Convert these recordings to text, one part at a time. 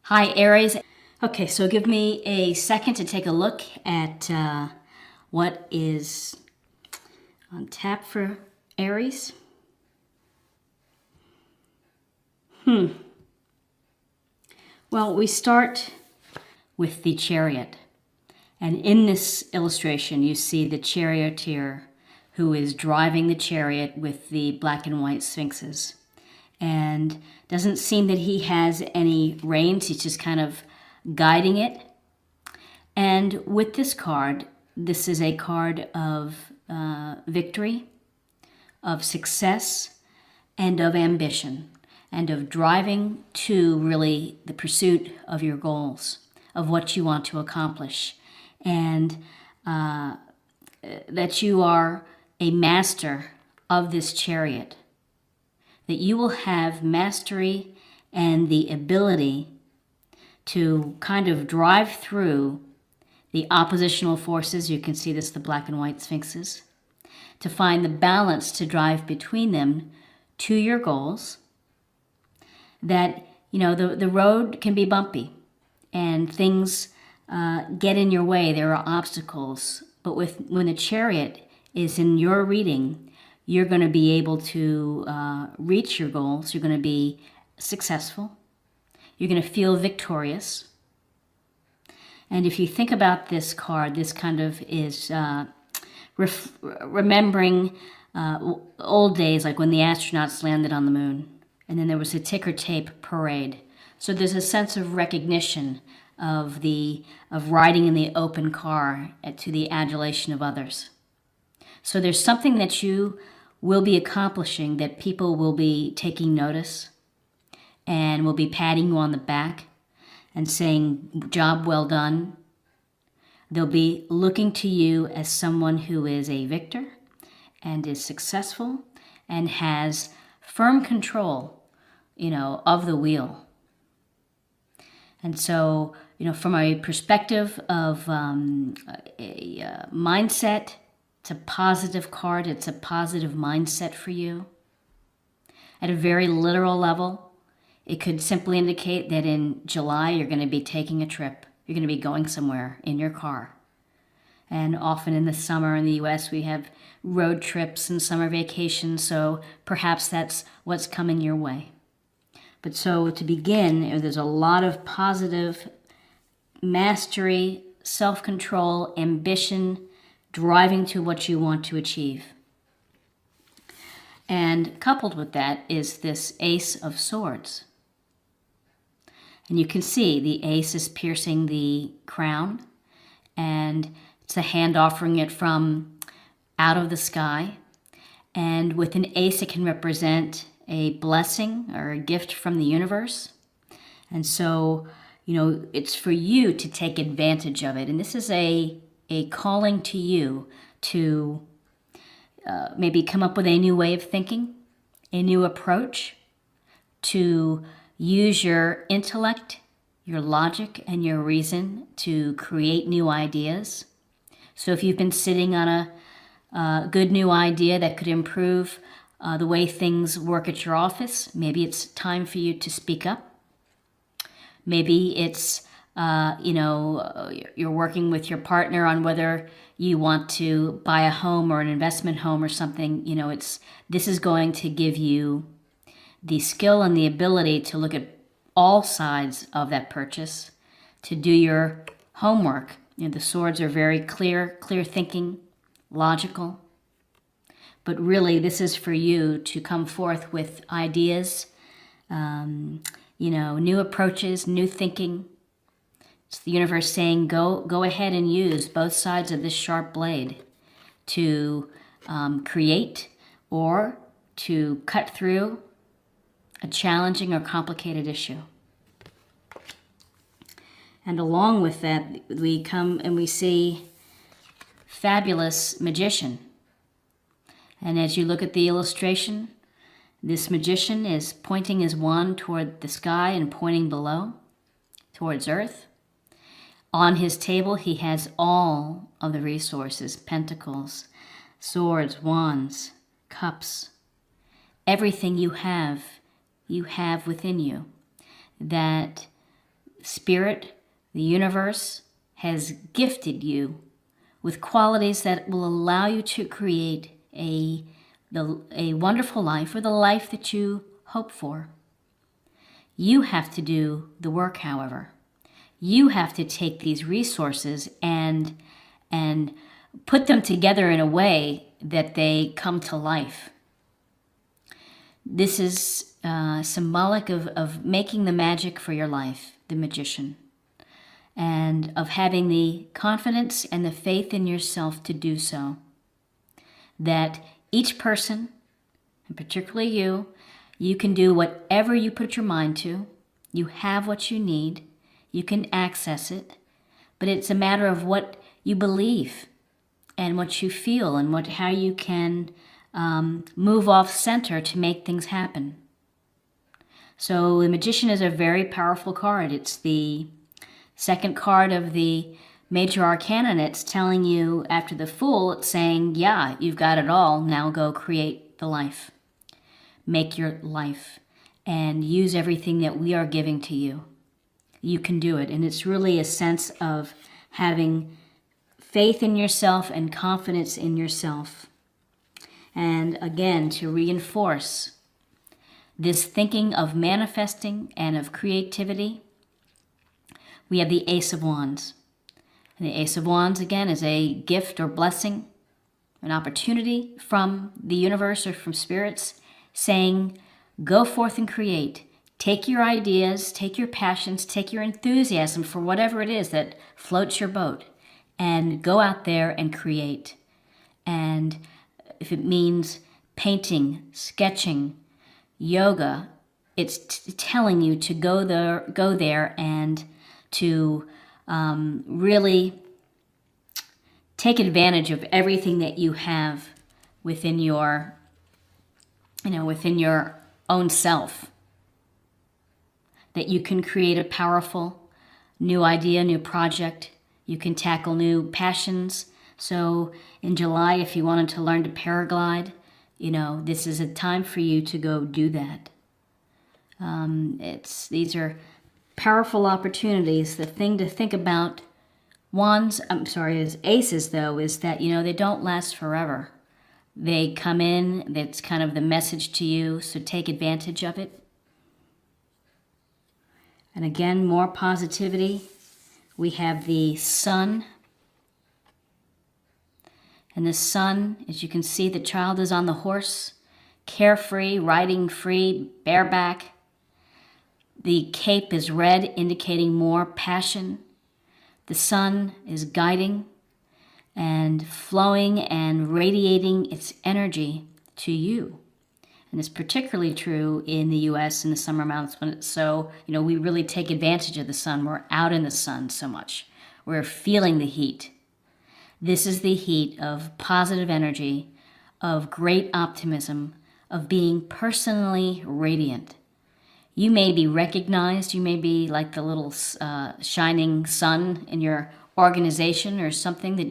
Hi, Aries. Okay, so give me a second to take a look at what is on tap for Aries. Well, we start with the Chariot. And in this illustration, you see the charioteer who is driving the chariot with the black and white sphinxes. And doesn't seem that he has any reins. He's just kind of guiding it. And with this card, this is a card of victory, of success, and of ambition, and of driving to really the pursuit of your goals, of what you want to accomplish, and that you are a master of this chariot, that you will have mastery and the ability to kind of drive through the oppositional forces. You can see this, the black and white sphinxes, to find the balance to drive between them to your goals. That, you know, the road can be bumpy and things get in your way. There are obstacles. But when the chariot is in your reading, you're going to be able to reach your goals. You're going to be successful. You're going to feel victorious. And if you think about this card, this kind of is remembering old days, like when the astronauts landed on the moon. And then there was a ticker tape parade. So there's a sense of recognition of riding in the open car to the adulation of others. So there's something that you will be accomplishing, that people will be taking notice and will be patting you on the back and saying, job well done. They'll be looking to you as someone who is a victor and is successful and has firm control, of the wheel. And so, from a perspective of a mindset, it's a positive card. It's a positive mindset for you. At a very literal level, it could simply indicate that in July you're going to be taking a trip. You're going to be going somewhere in your car. And often in the summer in the U.S. we have road trips and summer vacations, so perhaps that's what's coming your way. But so to begin, there's a lot of positive mastery, self-control, ambition, driving to what you want to achieve. And coupled with that is this Ace of Swords. And you can see the ace is piercing the crown, and it's a hand offering it from out of the sky. And with an ace, it can represent a blessing or a gift from the universe. And so, it's for you to take advantage of it. And this is a calling to you to maybe come up with a new way of thinking, a new approach, to use your intellect, your logic, and your reason to create new ideas. So if you've been sitting on a good new idea that could improve the way things work at your office, maybe it's time for you to speak up. Maybe it's, you're working with your partner on whether you want to buy a home or an investment home or something. This is going to give you the skill and the ability to look at all sides of that purchase, to do your homework. The swords are very clear thinking, logical. But really, this is for you to come forth with ideas, new approaches, new thinking. It's the universe saying, go ahead and use both sides of this sharp blade to create or to cut through a challenging or complicated issue. And along with that, we come and we see fabulous magician. And as you look at the illustration, this magician is pointing his wand toward the sky and pointing below, towards earth. On his table, he has all of the resources: pentacles, swords, wands, cups. Everything you have within you that Spirit, the universe, has gifted you with qualities that will allow you to create a wonderful life, or the life that you hope for. You have to do the work, however. You have to take these resources and put them together in a way that they come to life. This is symbolic of making the magic for your life, the magician, and of having the confidence and the faith in yourself to do so. That each person, and particularly you can do whatever you put your mind to. You have what you need. You can access it. But it's a matter of what you believe and what you feel and how you can move off center to make things happen. So the Magician is a very powerful card. It's the second card of the Major Arcana, and it's telling you after the Fool, it's saying, yeah, you've got it all. Now go create the life. Make your life and use everything that we are giving to you. You can do it. And it's really a sense of having faith in yourself and confidence in yourself. And again, to reinforce this thinking of manifesting and of creativity, we have the Ace of Wands. And the Ace of Wands, again, is a gift or blessing, an opportunity from the universe or from spirits saying, go forth and create. Take your ideas, take your passions, take your enthusiasm for whatever it is that floats your boat, and go out there and create. And if it means painting, sketching, yoga, it's telling you to go there and to really take advantage of everything that you have within your own self. That you can create a powerful new idea, new project. You can tackle new passions. So in July, if you wanted to learn to paraglide, this is a time for you to go do that. These are powerful opportunities. The thing to think about is aces, though, is that, they don't last forever. They come in, that's kind of the message to you, so take advantage of it. And again, more positivity. We have the Sun. And the Sun, as you can see, the child is on the horse, carefree, riding free, bareback. The cape is red, indicating more passion. The Sun is guiding and flowing and radiating its energy to you. And it's particularly true in the U.S. in the summer months when it's so, we really take advantage of the sun. We're out in the sun so much. We're feeling the heat. This is the heat of positive energy, of great optimism, of being personally radiant. You may be recognized. You may be like the little shining sun in your organization or something that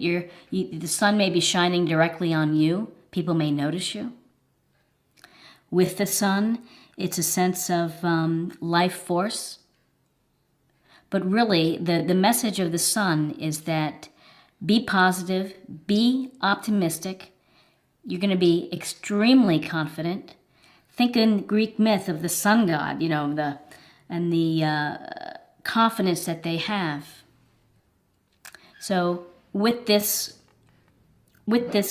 the sun may be shining directly on you. People may notice you. With the Sun, it's a sense of life force. But really, the message of the Sun is that be positive, be optimistic. You're going to be extremely confident. Think in Greek myth of the sun god, the confidence that they have. So with this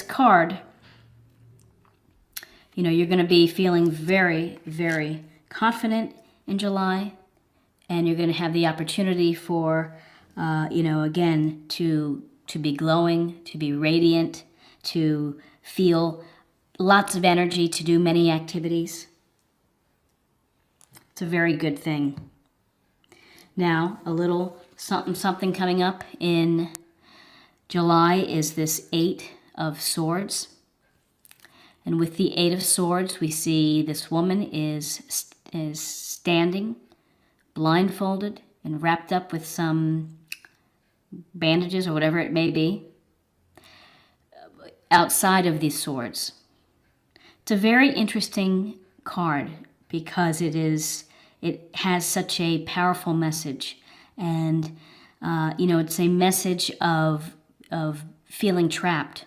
card, you're going to be feeling very, very confident in July, and you're going to have the opportunity for, again, to be glowing, to be radiant, to feel lots of energy, to do many activities. It's a very good thing. Now, a little something coming up in July is this Eight of Swords. And with the Eight of Swords, we see this woman is standing, blindfolded, and wrapped up with some bandages or whatever it may be, outside of these swords. It's a very interesting card because it has such a powerful message. And, it's a message of feeling trapped.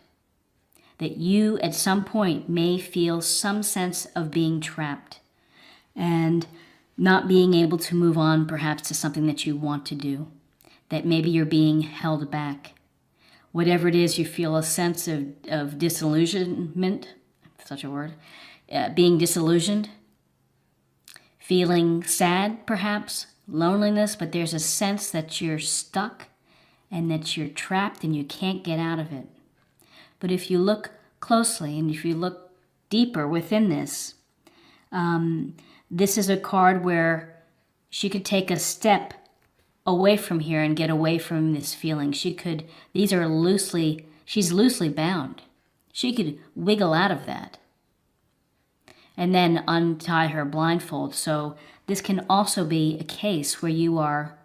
That you, at some point, may feel some sense of being trapped and not being able to move on perhaps to something that you want to do. That maybe you're being held back. Whatever it is, you feel a sense of disillusionment, if such a word, being disillusioned, feeling sad perhaps, loneliness, but there's a sense that you're stuck and that you're trapped and you can't get out of it. But if you look closely and if you look deeper within this, this is a card where she could take a step away from here and get away from this feeling. She's loosely bound. She could wiggle out of that and then untie her blindfold. So this can also be a case where you are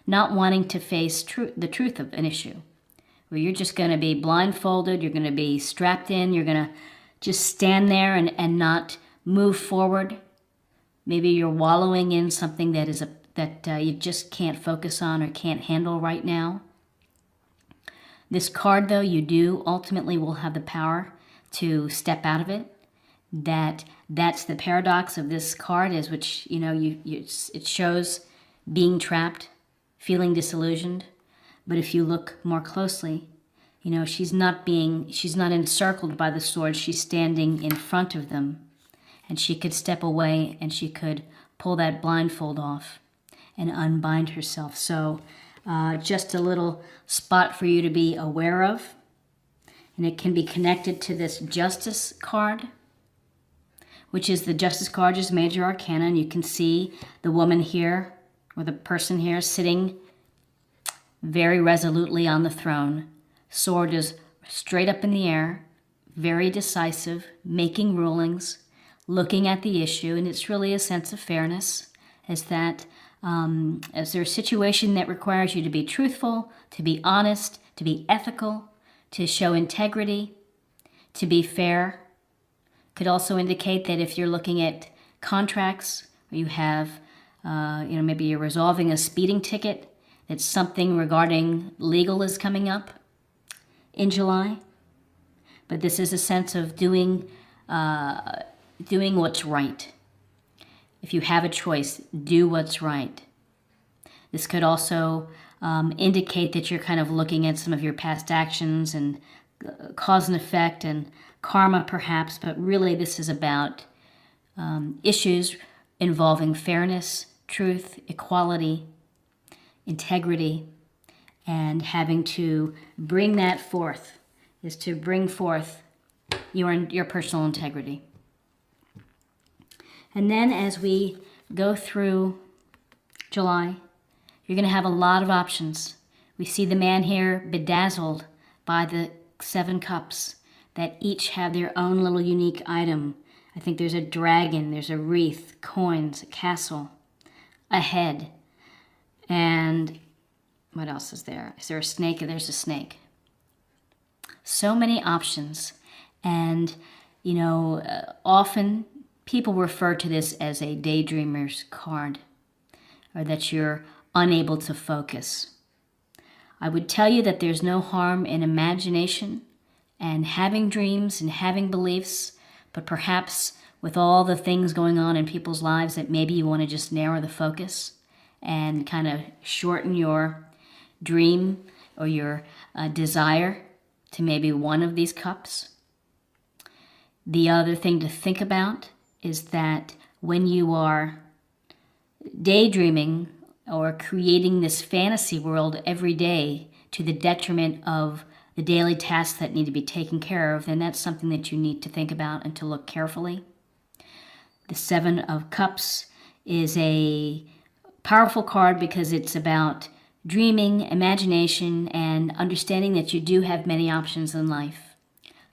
not wanting to face the truth of an issue, where you're just going to be blindfolded, you're going to be strapped in, you're going to just stand there and not move forward. Maybe you're wallowing in something that you just can't focus on or can't handle right now. This card, though, you do ultimately will have the power to step out of it. That's the paradox of this card, is which it shows being trapped, feeling disillusioned. But if you look more closely, she's not encircled by the swords. She's standing in front of them, and she could step away and she could pull that blindfold off and unbind herself. So just a little spot for you to be aware of. And it can be connected to this Justice card, which is the Justice card, just major arcana. And you can see the woman here, or the person here, sitting very resolutely on the throne. Sword is straight up in the air, very decisive, making rulings, looking at the issue. And it's really a sense of fairness, as there's a situation that requires you to be truthful, to be honest, to be ethical, to show integrity, to be fair. Could also indicate that if you're looking at contracts, or you have, maybe you're resolving a speeding ticket, that something regarding legal is coming up in July. But this is a sense of doing what's right. If you have a choice, do what's right. This could also indicate that you're kind of looking at some of your past actions and cause and effect and karma perhaps, but really this is about issues involving fairness, truth, equality, integrity, and having to bring that forth, is to bring forth your personal integrity. And then as we go through July, you're going to have a lot of options. We see the man here bedazzled by the 7 cups that each have their own little unique item. I think there's a dragon, there's a wreath, coins, a castle, a head, and what else is there? Is there a snake? There's a snake. So many options. And, often people refer to this as a daydreamer's card, or that you're unable to focus. I would tell you that there's no harm in imagination and having dreams and having beliefs, but perhaps with all the things going on in people's lives, that maybe you want to just narrow the focus and kind of shorten your dream or your desire to maybe one of these cups. The other thing to think about is that when you are daydreaming or creating this fantasy world every day to the detriment of the daily tasks that need to be taken care of, then that's something that you need to think about and to look carefully. The 7 of Cups is a powerful card because it's about dreaming, imagination, and understanding that you do have many options in life.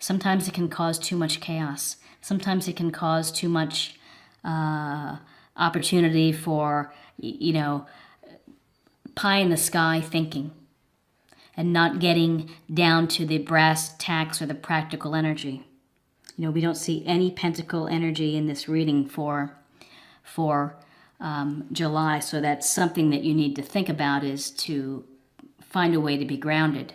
Sometimes it can cause too much chaos. Sometimes it can cause too much opportunity for, pie in the sky thinking and not getting down to the brass tacks or the practical energy. We don't see any pentacle energy in this reading for July. So that's something that you need to think about, is to find a way to be grounded.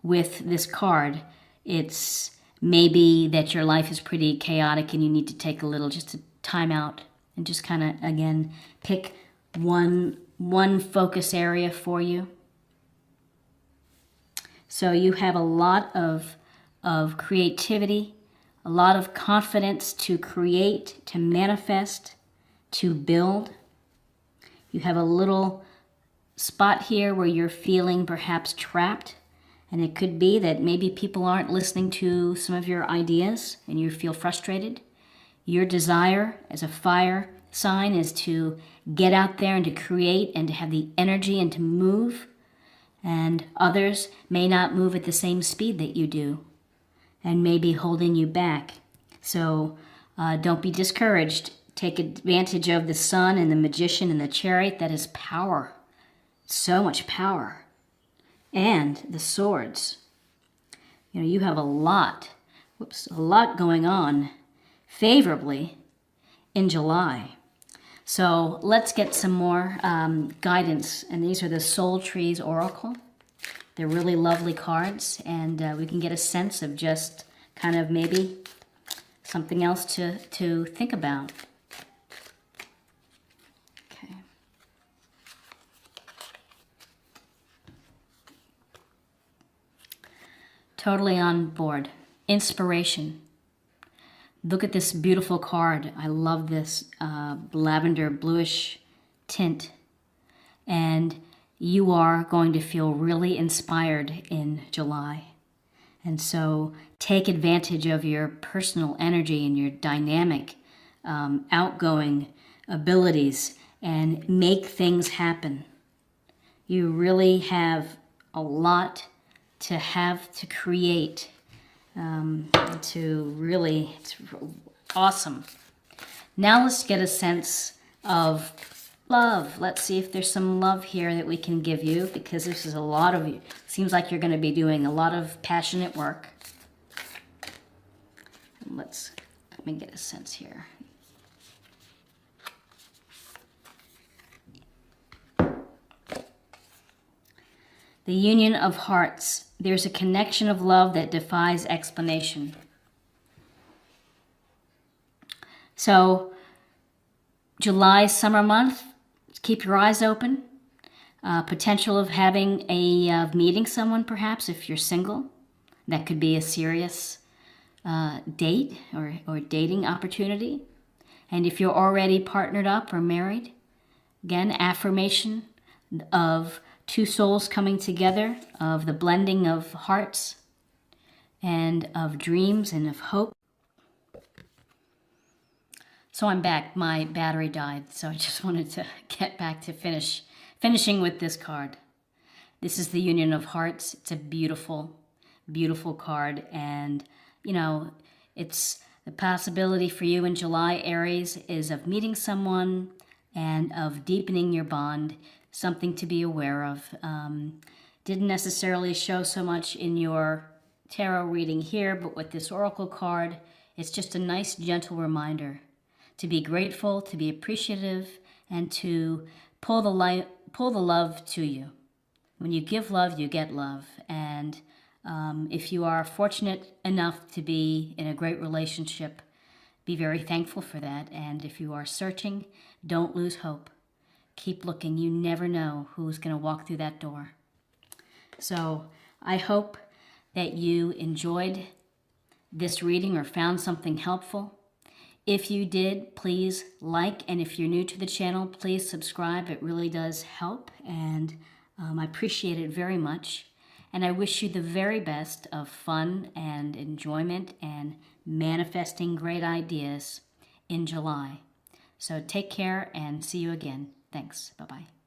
With this card, it's maybe that your life is pretty chaotic and you need to take a little, just a time out and just kind of, again, pick one focus area for you. So you have a lot of creativity, a lot of confidence to create, to manifest, to build. You have a little spot here where you're feeling perhaps trapped, and it could be that maybe people aren't listening to some of your ideas and you feel frustrated. Your desire as a fire sign is to get out there and to create and to have the energy and to move, and others may not move at the same speed that you do and may be holding you back. So don't be discouraged. Take advantage of the sun and the magician and the chariot. That is power. So much power. And the swords. You know, you have a lot going on favorably in July. So let's get some more guidance. And these are the Soul Trees Oracle. They're really lovely cards, and we can get a sense of just kind of maybe something else to think about. Okay. Totally on board. Inspiration. Look at this beautiful card. I love this lavender bluish tint. And you are going to feel really inspired in July. And so take advantage of your personal energy and your dynamic, outgoing abilities and make things happen. You really have a lot to create. It's awesome. Now let's get a sense of love. Let's see if there's some love here that we can give you, because this is a lot of you. Seems like you're going to be doing a lot of passionate work. Let me get a sense here. The union of hearts. There's a connection of love that defies explanation. So, July, summer month, keep your eyes open. Potential of having meeting someone, perhaps, if you're single. That could be a serious date or dating opportunity. And if you're already partnered up or married, again, affirmation of two souls coming together, of the blending of hearts and of dreams and of hope. So I'm back. My battery died, so I just wanted to get back to finishing with this card. This is the Union of Hearts. It's a beautiful, beautiful card, and you know, it's the possibility for you in July, Aries, is of meeting someone and of deepening your bond. Something to be aware of. Didn't necessarily show so much in your tarot reading here, but with this oracle card, it's just a nice, gentle reminder to be grateful, to be appreciative, and to pull the love to you. When you give love, you get love. And if you are fortunate enough to be in a great relationship, be very thankful for that. And if you are searching, don't lose hope. Keep looking. You never know who's going to walk through that door. So I hope that you enjoyed this reading or found something helpful. If you did, please like, and if you're new to the channel, please subscribe. It really does help, and I appreciate it very much. And I wish you the very best of fun and enjoyment and manifesting great ideas in July. So take care and see you again. Thanks. Bye-bye.